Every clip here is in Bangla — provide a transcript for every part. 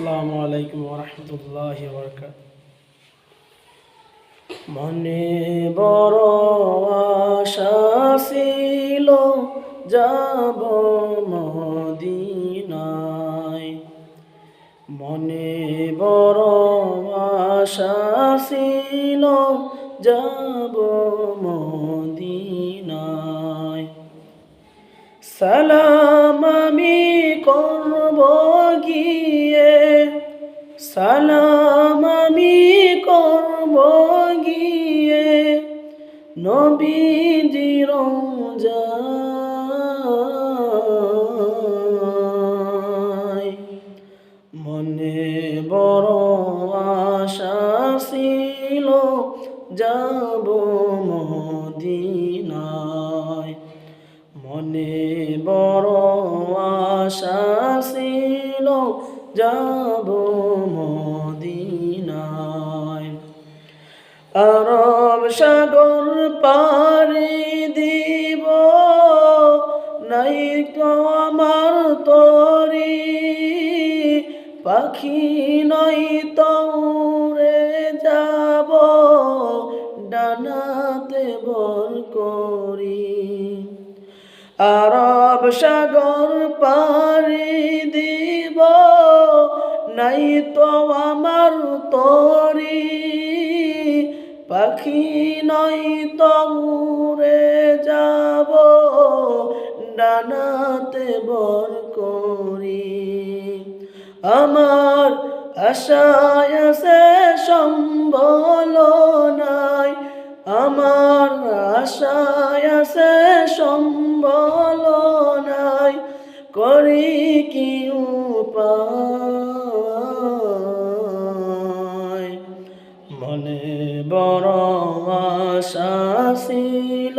আসসালামু আলাইকুম ওয়া রাহমাতুল্লাহি ওয়া বারাকাতুহু। মনে বড় আশা ছিল যাব মদিনায়, মনে বড় আশা ছিল যাব মদিনায়। সালাম আমি করব গিয়ে, সালাম আমি করব গিয়ে নবীজির রওজায়। মনে বড় আশা ছিল যাব মদিনায়, মনে বড় আশা ছিল যাব মদিনায়। আরব সাগর পাড়ি দিব, নাই তো আমার তরি, পাখি নই তো উড়ে যাব ডানাতে বর করি। আরব সাগর পাড়ি দিব, নাই তো আমার তরি, পাখি নই তো উড়ে যাব ডানাতে বর করি। আমার আশায় আছে সম্বল নাই, আমার আশায় আছে সম্বল নাই, করি কি উপায়। মনে বড় আশা ছিল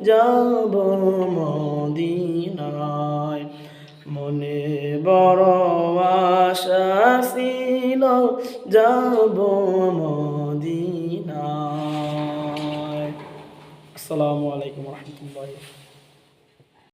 যাব মদিনায়, মনে বড় আশা ছিল যাব মদিনায়। আসসালামু আলাইকুম ওয়া রাহমাতুল্লাহি।